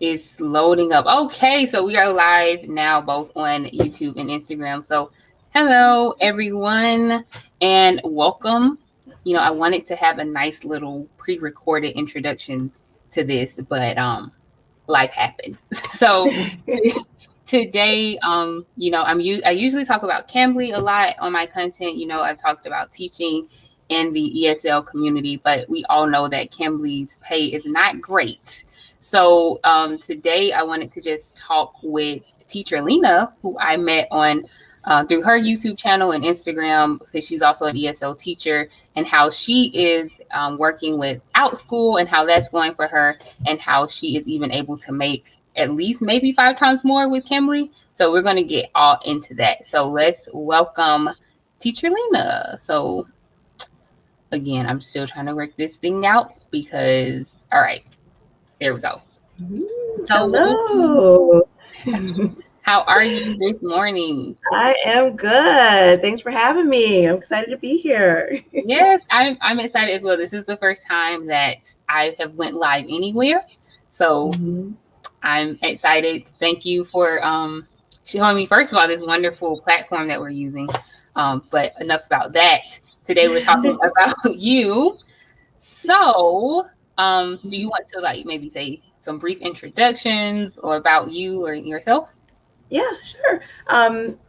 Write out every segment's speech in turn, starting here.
It's loading up. Okay, so we are live now, both on YouTube and Instagram. So, hello everyone, and welcome. I wanted to have a nice little pre-recorded introduction to this, but life happened. So today, I usually talk about Cambly a lot on my content. I've talked about teaching in the ESL community, but we all know that Cambly's pay is not great. So today I wanted to just talk with teacher Lena, who I met on through her YouTube channel and Instagram, because she's also an ESL teacher, and how she is working with Outschool and how that's going for her, and how she is even able to make at least maybe 5 times more with Cambly. So we're going to get all into that. So let's welcome teacher Lena. So again, I'm still trying to work this thing out because, all right, there we go. So, hello. How are you this morning? I am good. Thanks for having me. I'm excited to be here. Yes, I'm excited as well. This is the first time that I have went live anywhere. So I'm excited. Thank you for showing me, first of all, this wonderful platform that we're using. But enough about that. Today we're talking about you. So do you want to maybe say some brief introductions or about you or yourself? Yeah, sure.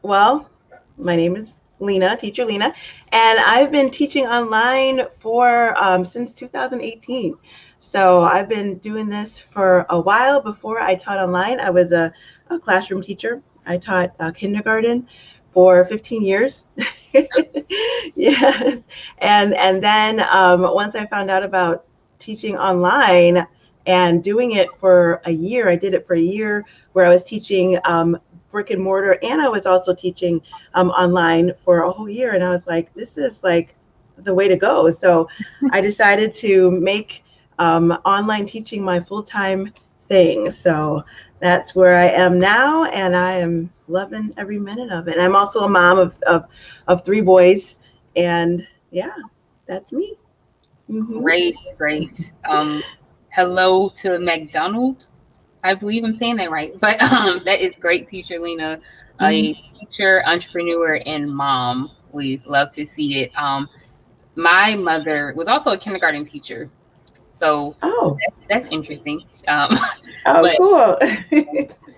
Well, my name is Lena, teacher Lena, and I've been teaching online for since 2018. So I've been doing this for a while. Before I taught online, I was a classroom teacher. I taught kindergarten for 15 years. Yes. And then once I found out about teaching online and doing it for a year, I did it for a year where I was teaching brick and mortar, and I was also teaching online for a whole year. And I was like, this is like the way to go. So I decided to make online teaching my full-time thing. So that's where I am now, and I am loving every minute of it. And I'm also a mom of 3 boys, and yeah, that's me. Great. Hello to McDonald. I believe I'm saying that right. But that is great, teacher Lena, a teacher, entrepreneur, and mom. We love to see it. My mother was also a kindergarten teacher. So that's interesting. But Cool.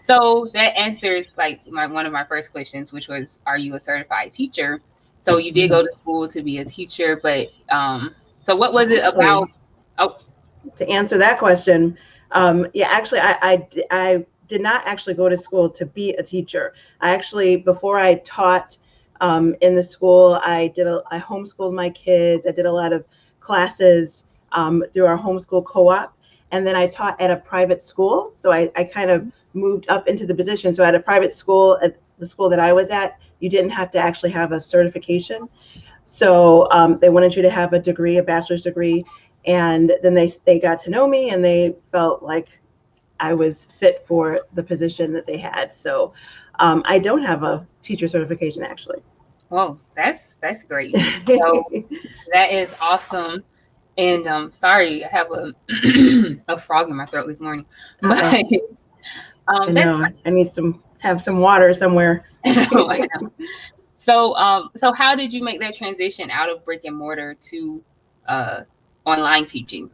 so that answers one of my first questions, which was, are you a certified teacher? So you did go to school to be a teacher, but so what was it about? Oh, to answer that question, actually, I did not actually go to school to be a teacher. I actually, before I taught in the school, I homeschooled my kids. I did a lot of classes through our homeschool co-op, and then I taught at a private school. So I kind of moved up into the position. So at a private school, at the school that I was at, you didn't have to actually have a certification. So they wanted you to have a degree, a bachelor's degree. And then they got to know me, and they felt like I was fit for the position that they had. So I don't have a teacher certification, actually. Well, that's great. So that is awesome. And sorry, I have a frog in my throat this morning. But I know I need have some water somewhere. So how did you make that transition out of brick and mortar to online teaching?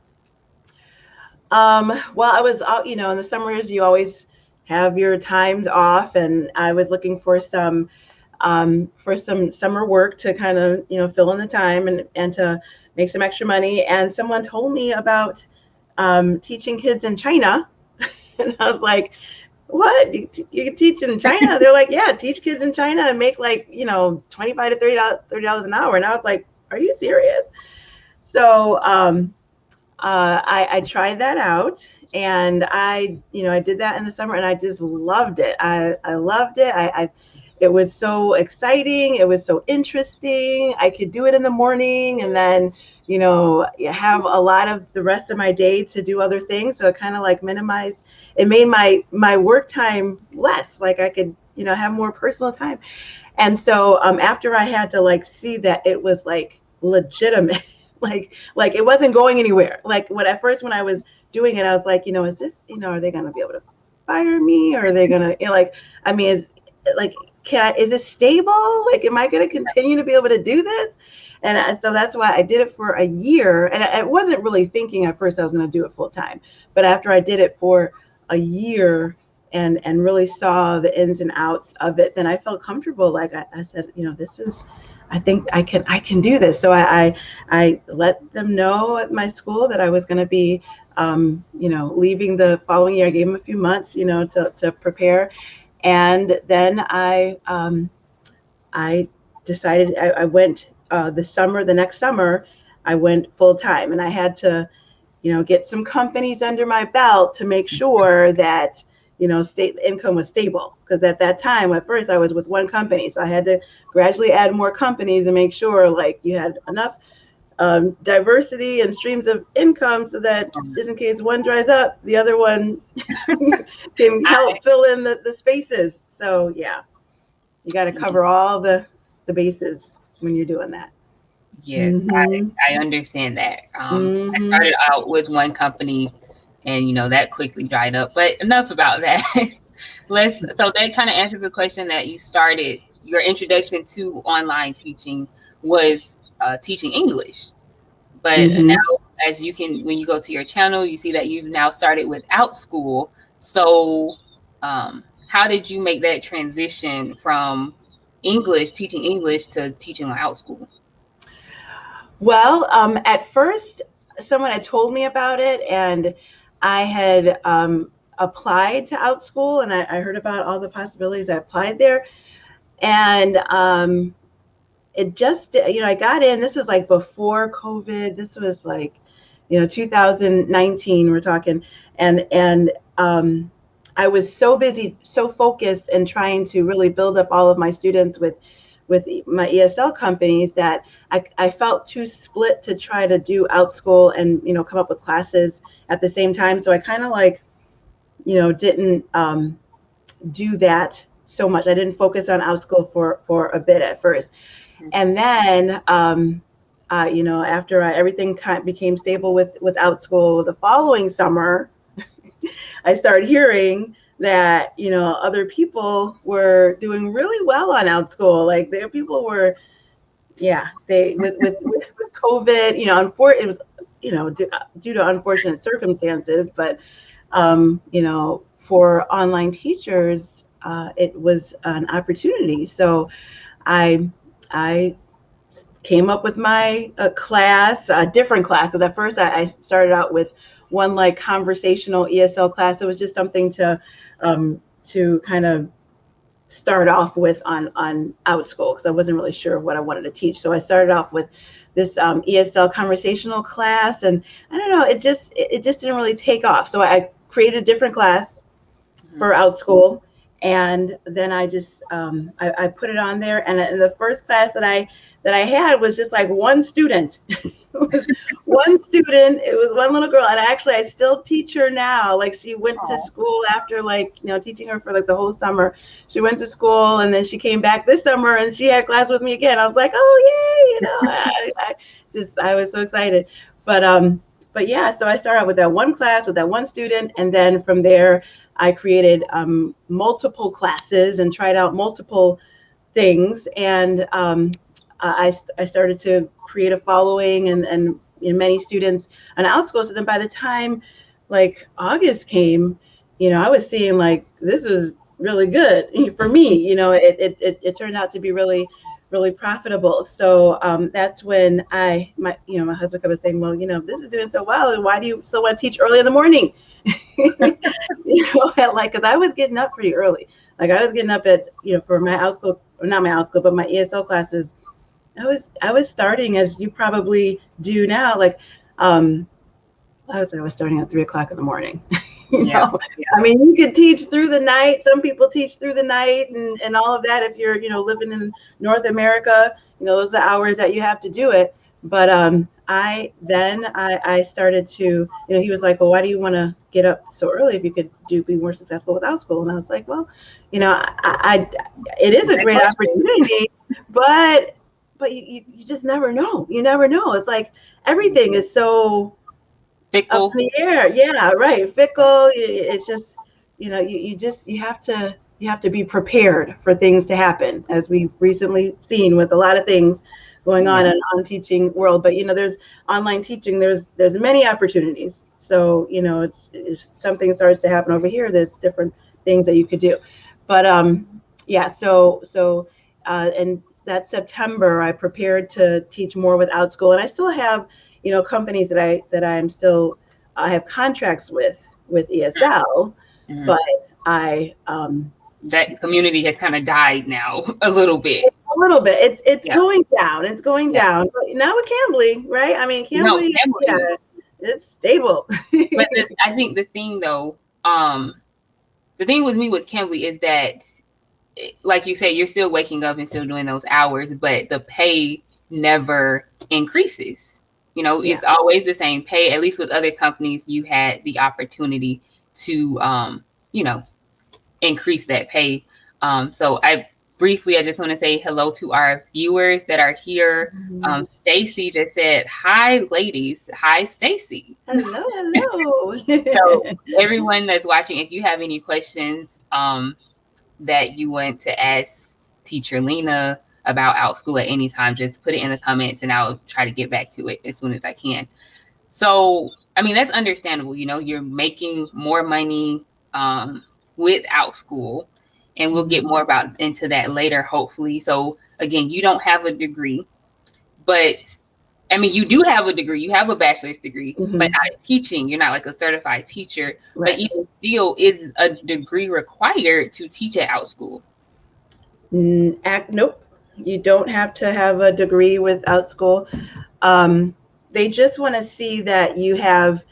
Well, I was out, in the summers, you always have your times off, and I was looking for some summer work to kind of, fill in the time and to make some extra money. And someone told me about teaching kids in China. And I was like, what? You can teach in China? They're like, yeah, teach kids in China and make $25 to $30 an hour. And I was like, are you serious? So I tried that out, and I did that in the summer, and I just loved it. I loved it. It was so exciting. It was so interesting. I could do it in the morning, and then, have a lot of the rest of my day to do other things. So it kind of minimized, it made my work time less, I could, have more personal time. And so after I had to see that it was legitimate, like it wasn't going anywhere. When I was doing it, I was like, is this, are they going to be able to fire me, or are they going to, like, I mean, like, is it stable? Like, am I going to continue to be able to do this? And so that's why I did it for a year. And I wasn't really thinking at first I was going to do it full time. But after I did it for a year and really saw the ins and outs of it, then I felt comfortable. Like I said, this is, I think I can do this. So I let them know at my school that I was going to be, leaving the following year. I gave them a few months, to prepare. And then I decided I went the next summer, I went full time, and I had to, get some companies under my belt to make sure that, state income was stable. Because at that time, at first I was with one company. So I had to gradually add more companies and make sure like you had enough diversity and streams of income so that just in case one dries up, the other one can help fill in the spaces. So yeah, you got to cover all the bases when you're doing that. Yes, I understand that. I started out with one company, and that quickly dried up. But enough about that. So that kind of answers the question that you started. Your introduction to online teaching was teaching English, but now as when you go to your channel, you see that you've now started with Outschool. So, how did you make that transition from teaching English, to teaching on Outschool? Well, at first, someone had told me about it, and I had applied to Outschool, and I heard about all the possibilities. I applied there, and it just, I got in. This was like before COVID. This was like, 2019. We're talking, and I was so busy, so focused, and trying to really build up all of my students with my ESL companies that I felt too split to try to do Outschool and, come up with classes at the same time. So I kind of like, didn't do that so much. I didn't focus on Outschool for a bit at first. And then, after everything became stable with Outschool, the following summer, I started hearing that, other people were doing really well on Outschool. Like people were, with COVID, it was, due to unfortunate circumstances, but, for online teachers, it was an opportunity. So I came up with my class, a different class, because at first I started out with one like conversational ESL class. It was just something to kind of start off with on Outschool, because I wasn't really sure what I wanted to teach. So I started off with this ESL conversational class, and I don't know, it just didn't really take off. So I created a different class for Outschool, and then I just I put it on there. And the first class that I had was just like one student. It was one student. It was one little girl, and I still teach her now. Like she went to school after teaching her for like the whole summer. She went to school, and then she came back this summer, and she had class with me again. I was like, oh yay! I was so excited. But yeah, so I started out with that one class with that one student, and then from there I created multiple classes and tried out multiple things, and I started to create a following and many students on Outschool. So then by the time like August came, I was seeing like this was really good for me. It turned out to be really, really profitable. So that's when my husband kept saying, well, this is doing so well, why do you still want to teach early in the morning? Because I was getting up pretty early. Like I was getting up at, for my Outschool, or not my Outschool, but my ESL classes. I was starting, as you probably do now, like I was starting at 3:00 in the morning. Yeah. I mean, you could teach through the night. Some people teach through the night and all of that. If you're, living in North America, those are the hours that you have to do it. But I started to, he was like, well, why do you want to get up so early if you could be more successful with Outschool? And I was like, well, it is a great opportunity, but you just never know. You never know. It's like everything is so up Fickle. in the air. Yeah, right. Fickle. It's just, you have to be prepared for things to happen, as we've recently seen with a lot of things going Yeah. on in on teaching world. But there's online teaching. There's many opportunities. So it's, if something starts to happen over here, there's different things that you could do. But yeah. And that September, I prepared to teach more with Outschool, and I still have companies that I'm still, I have contracts with ESL, Mhm. but I That community has kind of died now a little bit. a little bit. It's Yeah. going down. It's going Yeah. down. But now with Cambly, right? I mean, No, Cambly, yeah, Cambly. it's stable. But I think the thing though, the thing with me with Cambly is that, like you said, you're still waking up and still doing those hours, but the pay never increases. Yeah. It's always the same pay. At least with other companies, you had the opportunity to, you know, increase that pay. So I just want to say hello to our viewers that are here. Stacy just said, "Hi, ladies. Hi, Stacy." Hello, hello. So everyone that's watching, if you have any questions that you want to ask Teacher Lena about Outschool at any time, just put it in the comments and I'll try to get back to it as soon as I can. So, I mean, that's understandable. You're making more money with Outschool, and we'll get more about into that later, hopefully. So, again, you don't have a degree, but I mean, you do have a degree. You have a bachelor's degree, but not in teaching. You're not like a certified teacher. But Right. even still, is a degree required to teach at Outschool? Nope. You don't have to have a degree with Outschool. They just want to see that you have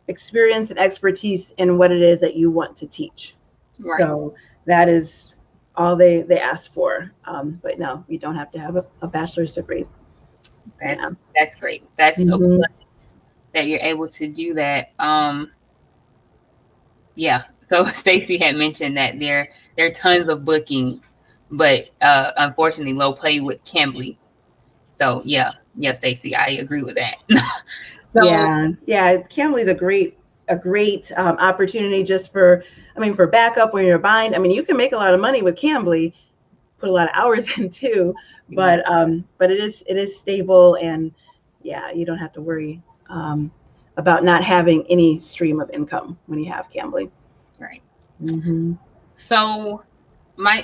experience and expertise in what it is that you want to teach. Right. So that is all they ask for. But no, you don't have to have a bachelor's degree. That's great. That's a Mm-hmm. plus that you're able to do that. Yeah. So Stacy had mentioned that there are tons of bookings, but unfortunately low pay with Cambly. So yeah, Stacy, I agree with that. So Yeah. Cambly's a great opportunity just for, for backup when you're behind. I mean, you can make a lot of money with Cambly, put a lot of hours in too, right, but it is stable, and yeah, you don't have to worry about not having any stream of income when you have Cambly. right. Mm-hmm. So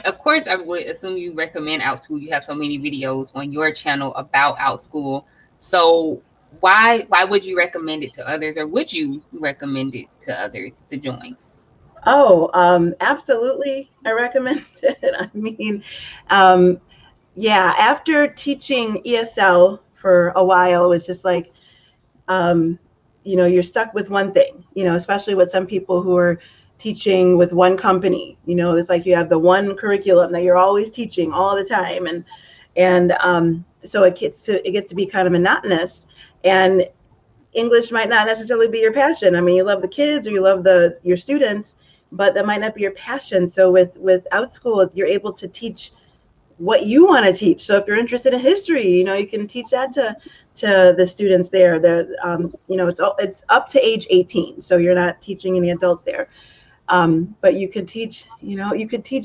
of course I would assume you recommend Outschool. You have so many videos on your channel about Outschool. So why would you recommend it to others, or would you recommend it to others to join? Oh, absolutely. I recommend it. I mean, um, yeah, after teaching ESL for a while, it was just like, um, you're stuck with one thing, especially with some people who are teaching with one company. It's like you have the one curriculum that you're always teaching all the time. And so it gets to be kind of monotonous. And English might not necessarily be your passion. I mean, you love the kids or you love your students, but that might not be your passion. So with Outschool, you're able to teach what you want to teach. So if you're interested in history, you can teach that to the students there. It's up to age 18, so you're not teaching any adults there. But you could teach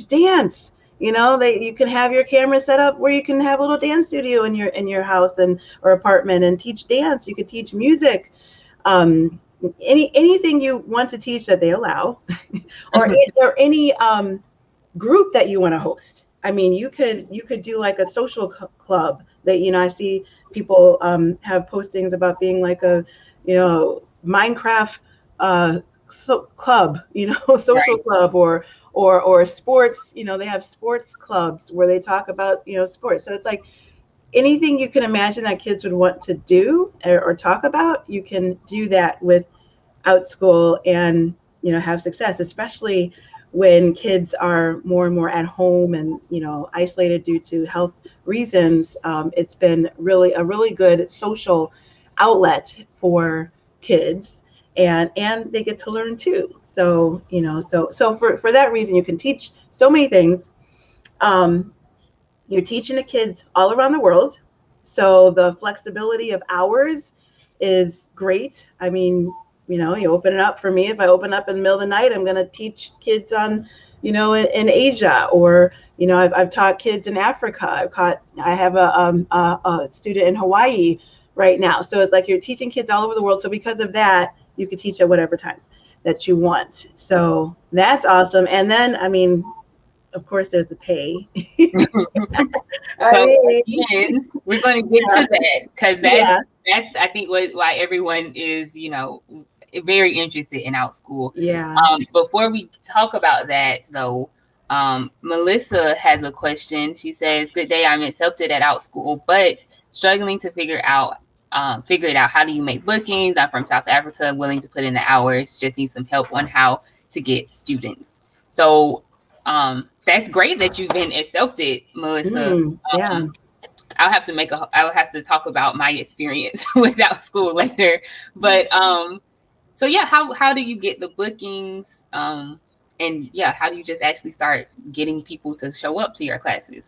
dance. You can have your camera set up where you can have a little dance studio in your house or apartment and teach dance. You could teach music, anything you want to teach that they allow, or any group that you want to host. I mean, you could do like a social club that I see people have postings about being like a Minecraft club, social Right. club, or sports. They have sports clubs where they talk about sports. So it's like anything you can imagine that kids would want to do or talk about, you can do that with Outschool and have success, especially when kids are more and more at home and isolated due to health reasons. It's been a really good social outlet for kids, and they get to learn too. So for that reason, you can teach so many things. um, you're teaching the kids all around the world, so the flexibility of hours is great. I mean, you open it up. For me, if I open up in the middle of the night, I'm going to teach kids on, in Asia, or, I've taught kids in Africa. I have a student in Hawaii right now. So it's like you're teaching kids all over the world. So because of that, you could teach at whatever time that you want. So that's awesome. And then, I mean, of course, there's the pay. I So mean, again, we're going to get yeah, to that because yeah, that's I think why everyone is very interested in Outschool. yeah. Before we talk about that though, Melissa has a question. She says, "Good day. I'm accepted at Outschool, but struggling to figure it out. How do you make bookings? I'm from South Africa, willing to put in the hours. Just need some help on how to get students." So that's great that you've been accepted, Melissa. Yeah. I'll have to talk about my experience with Outschool later. But so yeah, how do you get the bookings? And yeah, how do you just actually start getting people to show up to your classes?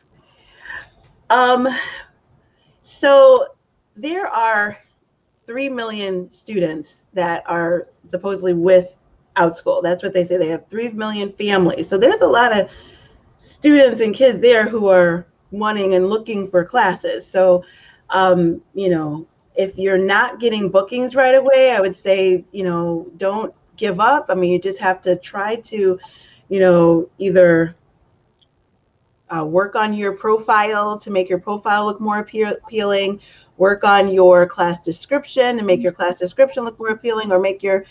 Um, so there are 3 million students that are supposedly with Outschool. That's what they say. They have 3 million families. So there's a lot of students and kids there who are wanting and looking for classes. So, if you're not getting bookings right away, I would say, don't give up. I mean, you just have to try to, either work on your profile to make your profile look more appealing, work on your class description and make your class description look more appealing, or make your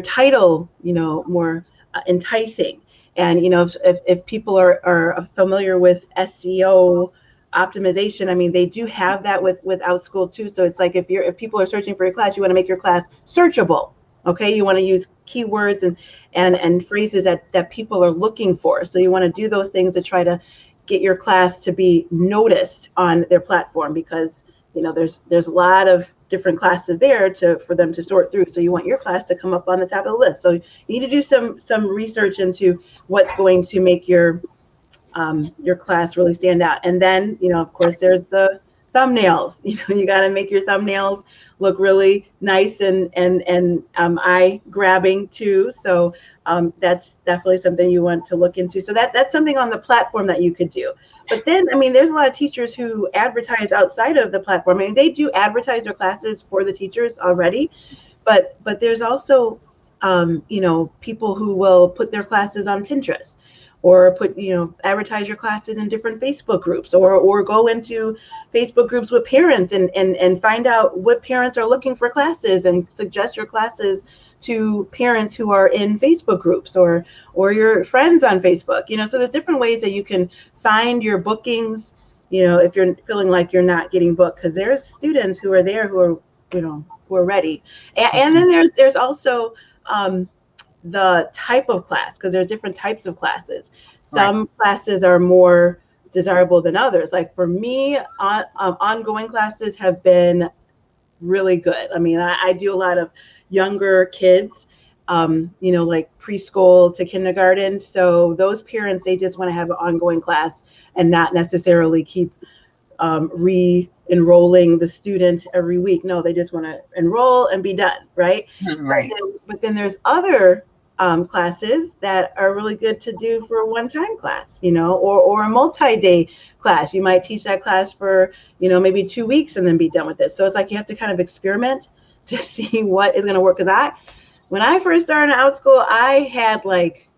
title, more enticing. And if people are familiar with SEO optimization, I mean, they do have that with Outschool too. So it's like if people are searching for your class, you want to make your class searchable. Okay, you want to use keywords and phrases that people are looking for. So you want to do those things to try to get your class to be noticed on their platform, because there's a lot of different classes there for them to sort through. So you want your class to come up on the top of the list. So you need to do some research into what's going to make your class really stand out. And then, of course, there's the thumbnails. You got to make your thumbnails look really nice and eye grabbing too. So that's definitely something you want to look into. So that's something on the platform that you could do. But then, I mean, there's a lot of teachers who advertise outside of the platform. I mean, they do advertise their classes for the teachers already, but there's also people who will put their classes on Pinterest, or advertise your classes in different Facebook groups, or go into Facebook groups with parents and find out what parents are looking for classes and suggest your classes to parents who are in Facebook groups, or your friends on Facebook. So there's different ways that you can find your bookings, if you're feeling like you're not getting booked, because there's students who are there who are ready. And then there's also the type of class, because there are different types of classes. Some classes are more desirable than others. Like for me, ongoing classes have been really good. I mean, I do a lot of younger kids, like preschool to kindergarten. So those parents, they just want to have an ongoing class and not necessarily keep re-enrolling the student every week. No, they just want to enroll and be done, right? Right. But then there's other classes that are really good to do for a one-time class, or a multi-day class. You might teach that class for, maybe 2 weeks and then be done with it. So it's like you have to kind of experiment to see what is going to work. Because when I first started Outschool, I had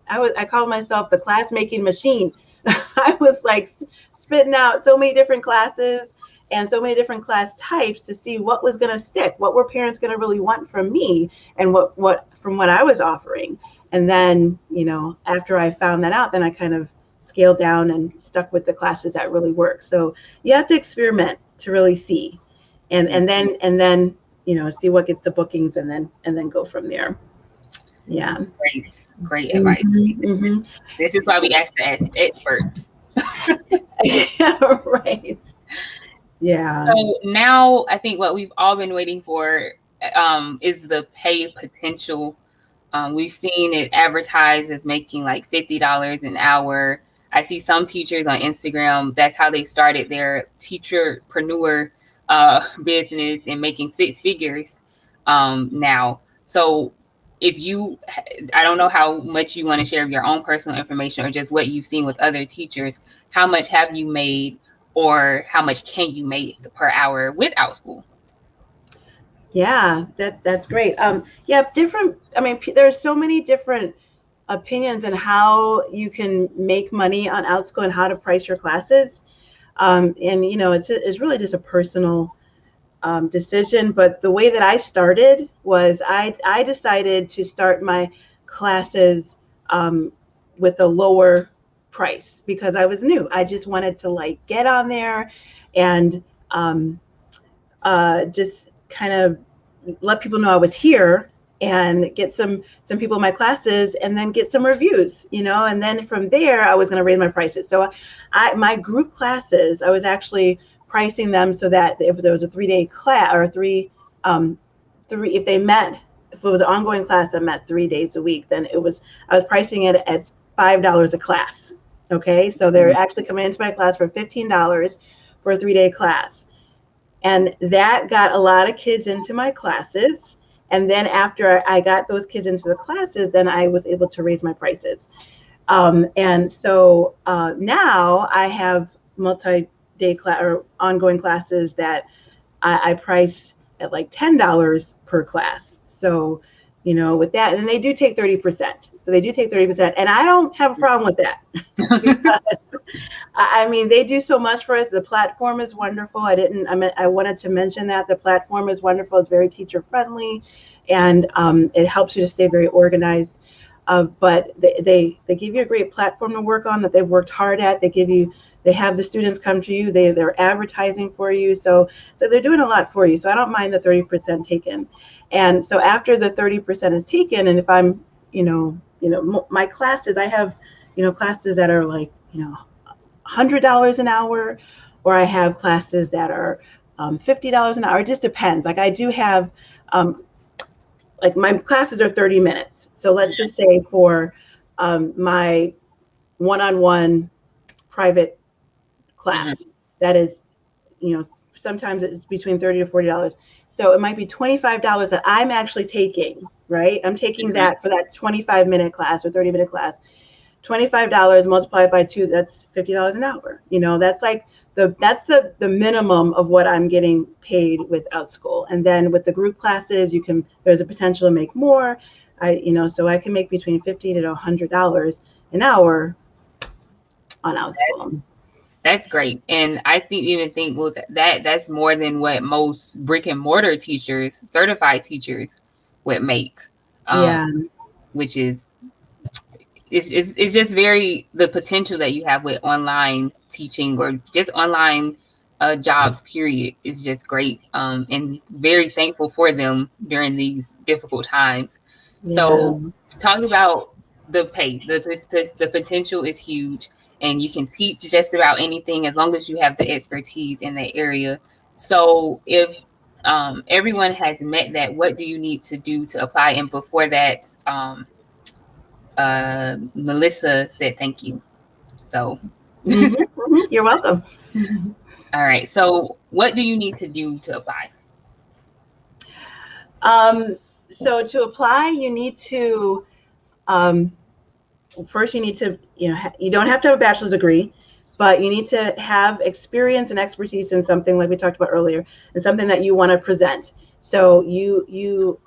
I called myself the class making machine. I was like spitting out so many different classes and so many different class types to see what was going to stick, what were parents going to really want from me, and what from what I was offering. And then, after I found that out, then I kind of scaled down and stuck with the classes that really work. So you have to experiment to really see, and then see what gets the bookings, and then go from there. Yeah. Great advice. Mm-hmm. This is why we ask the experts. Right. Yeah. So now I think what we've all been waiting for is the pay potential. We've seen it advertised as making like $50 an hour. I see some teachers on Instagram, that's how they started their teacherpreneur business and making six figures now. So if you, I don't know how much you want to share of your own personal information or just what you've seen with other teachers, how much have you made or how much can you make per hour with Outschool? Yeah, that's great. Yeah, different. I mean, there's so many different opinions on how you can make money on Outschool and how to price your classes. And it's really just a personal decision. But the way that I started was I decided to start my classes with a lower price because I was new. I just wanted to like get on there and um, just kind of let people know I was here and get some people in my classes and then get some reviews, and then from there I was going to raise my prices. So my group classes, I was actually pricing them so that if there was a 3-day class or three if they met, if it was an ongoing class that met 3 days a week, then I was pricing it as $5 a class. Okay, so they're actually coming into my class for $15 for a 3-day class. And that got a lot of kids into my classes. And then after I got those kids into the classes, then I was able to raise my prices. And so now I have multi-day class or ongoing classes that I price at like $10 per class. So, with that, and they do take 30%. So they do take 30%. And I don't have a problem with that because I mean, they do so much for us. The platform is wonderful. I wanted to mention that the platform is wonderful. It's very teacher friendly, and it helps you to stay very organized. But they give you a great platform to work on that they've worked hard at. They have the students come to you. They're advertising for you. So they're doing a lot for you. So I don't mind the 30% taken. And so after the 30% is taken, and if I'm, my classes, I have, classes that are like, $100 an hour, or I have classes that are $50 an hour. It just depends. Like I do have, like my classes are 30 minutes. So let's just say for my one-on-one private class, that is, sometimes it's between $30 to $40. So it might be $25 that I'm actually taking, right? I'm taking that for that 25-minute class or 30-minute class. $25 multiplied by 2, that's $50 an hour. That's like that's the minimum of what I'm getting paid with Outschool. And then with the group classes, there's a potential to make more. So I can make between $50 to $100 an hour on Outschool. That's great. And I even think well that's more than what most brick and mortar teachers, certified teachers would make. Yeah. Which is it's just very the potential that you have with online teaching or just online jobs period is just great, and very thankful for them during these difficult times. Yeah. So talk about the pay. The potential is huge, and you can teach just about anything as long as you have the expertise in that area. So if everyone has met that, what do you need to do to apply? And before that, Melissa said thank you. So you're welcome. All right. So what do you need to do to apply? So to apply, you need to first you need to you don't have to have a bachelor's degree, but you need to have experience and expertise in something like we talked about earlier, and something that you want to present. So you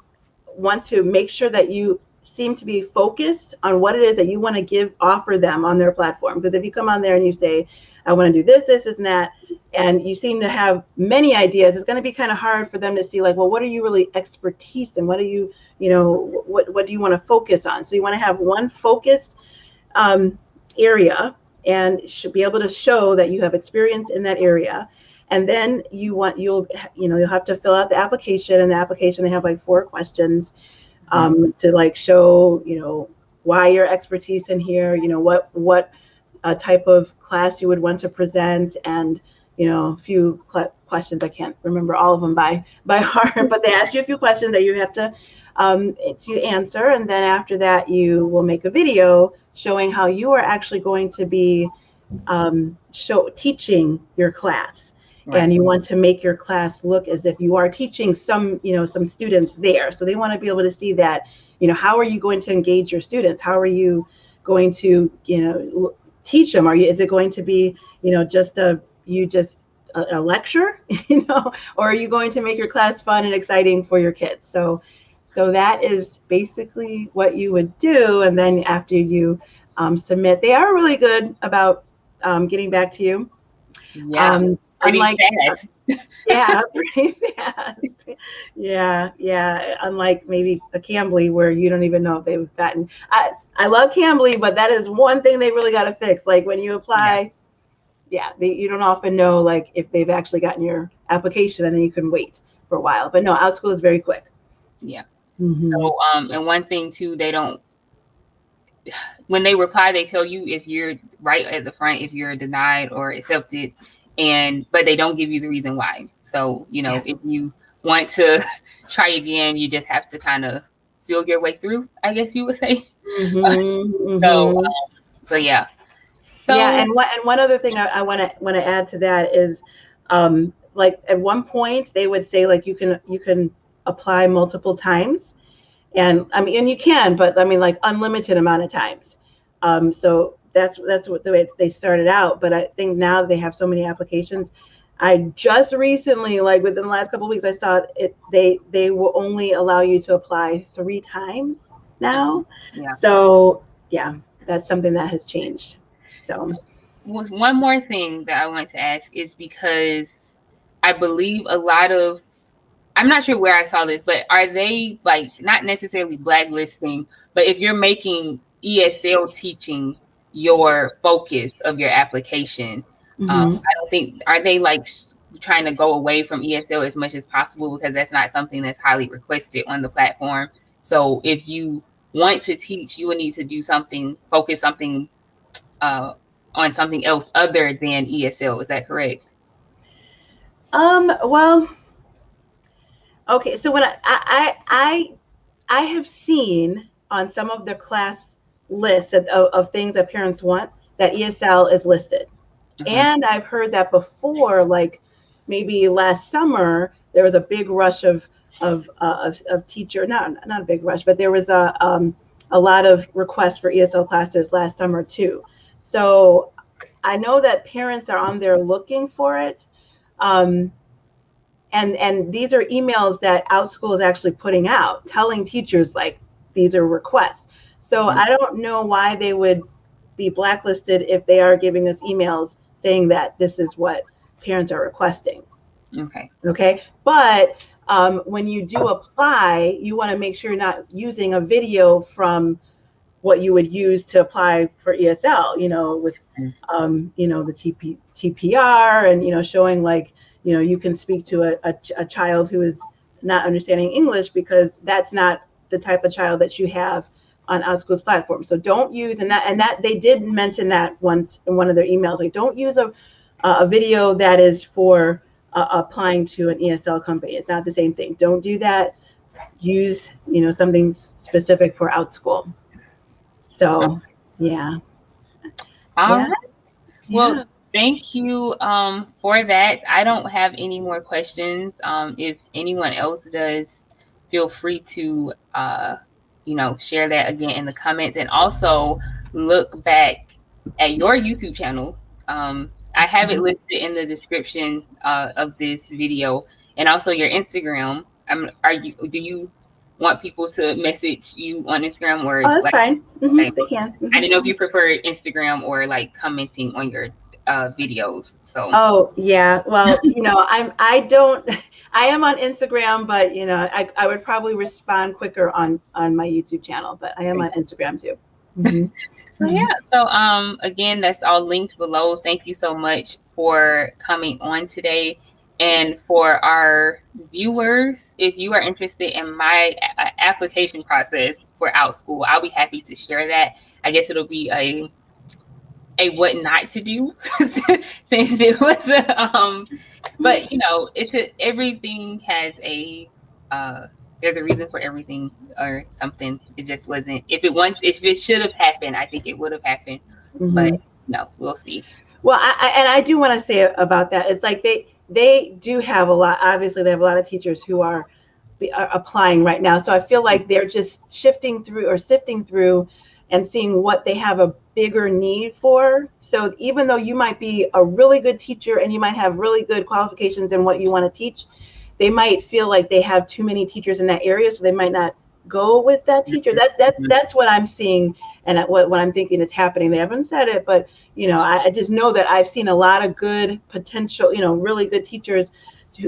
want to make sure that you seem to be focused on what it is that you want to offer them on their platform. Because if you come on there and you say, I want to do this, and that, and you seem to have many ideas, it's going to be kind of hard for them to see like, well, what are you really expertise in? What are you, what do you want to focus on? So you want to have one focused area and should be able to show that you have experience in that area. And then you'll have to fill out the application. And the application, they have like 4 questions to like show, why your expertise in here, what type of class you would want to present, and a few questions. I can't remember all of them by heart, but they ask you a few questions that you have to answer, and then after that you will make a video showing how you are actually going to be teaching your class. Right. and you want to make your class look as if you are teaching some, some students there. So they want to be able to see that, how are you going to engage your students? How are you going to, teach them? Is it going to be, just a lecture, or are you going to make your class fun and exciting for your kids? So that is basically what you would do. And then after you submit, they are really good about getting back to you. Yeah. Pretty Unlike, fast. yeah, pretty fast. Yeah. Unlike maybe a Cambly where you don't even know if they've gotten. I love Cambly, but that is one thing they really got to fix. Like when you apply, you don't often know like if they've actually gotten your application, and then you can wait for a while. But no, Outschool is very quick. Yeah. Mm-hmm. So, and one thing too, they don't, when they reply, they tell you if you're right at the front, if you're denied or accepted, but they don't give you the reason why. So, Yes. if you want to try again, you just have to kind of feel your way through, I guess you would say. Mm-hmm. So, Mm-hmm. yeah. Yeah, So, and one other thing I want to add to that is, like at one point they would say like you can apply multiple times, and I mean, and you can, but I mean like unlimited amount of times. So that's what the way they started out. But I think now they have so many applications. I just recently, like within the last couple of weeks, I saw it. They will only allow you to apply 3 times now. yeah. So yeah, that's something that has changed. So. Was one more thing that I want to ask is because I believe a lot of, I'm not sure where I saw this, but are they like not necessarily blacklisting, but if you're making ESL teaching your focus of your application, Mm-hmm. I don't think, are they like trying to go away from ESL as much as possible, because that's not something that's highly requested on the platform. So if you want to teach, you would need to do something, focus something uh, on something else other than ESL. Is that correct? Well, okay. So when I have seen on some of the class lists of things that parents want that ESL is listed. Mm-hmm. And I've heard that before, like maybe last summer, there was a big rush of teacher, not a big rush, but there was a lot of requests for ESL classes last summer too. So I know that parents are on there looking for it. Um, and these are emails that Outschool is actually putting out, telling teachers like these are requests. So I don't know why they would be blacklisted if they are giving us emails saying that this is what parents are requesting. Okay. Okay, but when you do apply, you want to make sure you're not using a video from what you would use to apply for ESL, with, the TPR, and, showing like, you can speak to a child who is not understanding English, because that's not the type of child that you have on Outschool's platform. So don't use, and that they did mention that once in one of their emails, like don't use a video that is for applying to an ESL company. It's not the same thing. Don't do that. Use, something specific for Outschool. So, yeah, All yeah, right. yeah. Well, thank you for that. I don't have any more questions. If anyone else does, feel free to share that again in the comments, and also look back at your YouTube channel. I have it listed in the description of this video, and also your Instagram. Do you want people to message you on Instagram, or Oh, that's like, fine. okay? They can. I didn't know if you preferred Instagram or like commenting on your videos. So, Oh, yeah. Well, I don't, I am on Instagram, but, I would probably respond quicker on my YouTube channel, but I am on Instagram too. Mm-hmm. so yeah. So again, that's all linked below. Thank you so much for coming on today. And for our viewers, if you are interested in my application process for Outschool, I'll be happy to share that. I guess it'll be a what not to do since it was but everything has there's a reason for everything or something. It just wasn't, if it should have happened, I think it would have happened, but Mm-hmm. no, we'll see. Well, and I do want to say about that. It's like they do have a lot. Obviously, they have a lot of teachers who are applying right now. So I feel like they're just shifting through or sifting through and seeing what they have a bigger need for. So even though you might be a really good teacher and you might have really good qualifications in what you want to teach, they might feel like they have too many teachers in that area, so they might not go with that teacher. That's what I'm seeing, and what I'm thinking is happening. They haven't said it, but I just know that I've seen a lot of good potential, really good teachers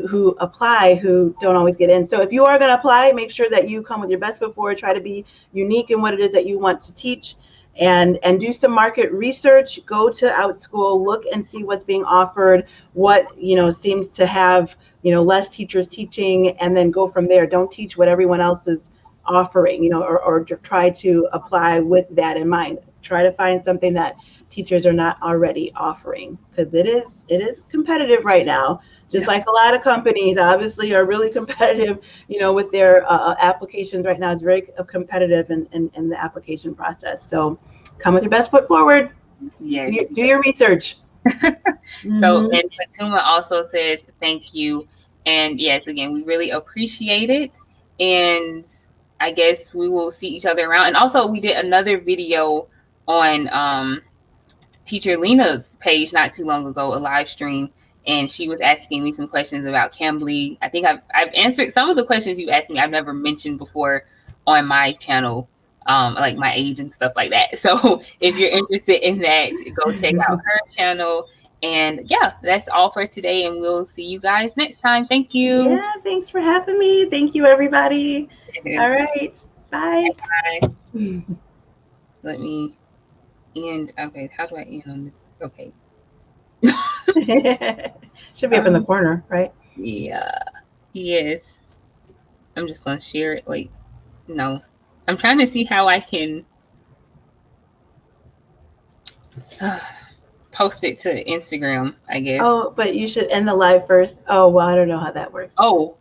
who apply who don't always get in. So if you are going to apply, make sure that you come with your best foot forward. Try to be unique in what it is that you want to teach, and do some market research. Go to Outschool, look and see what's being offered, what seems to have less teachers teaching, and then go from there. Don't teach what everyone else is offering, or try to apply with that in mind. Try to find something that teachers are not already offering, because it is competitive right now. Just like a lot of companies obviously are really competitive, with their applications right now. It's very competitive in the application process. So come with your best foot forward. Yes. Do your research. So, and Fatuma also says thank you. And yes, again, we really appreciate it. And I guess we will see each other around. And also, we did another video on teacher Lena's page not too long ago, a live stream, and she was asking me some questions about Cambly. I think I've answered some of the questions you asked me. I've never mentioned before on my channel, like my age and stuff like that. So if you're interested in that, go check out her channel. And yeah, that's all for today, and we'll see you guys next time. Thank you. Yeah, thanks for having me. Thank you, everybody. All right, bye. Bye. Let me end. Okay, how do I end on this? Okay. Should be up in the corner, right? Yeah. Yes. I'm just gonna share it. Wait, no. I'm trying to see how I can post it to Instagram, I guess. Oh, but you should end the live first. Oh, well, I don't know how that works. Oh,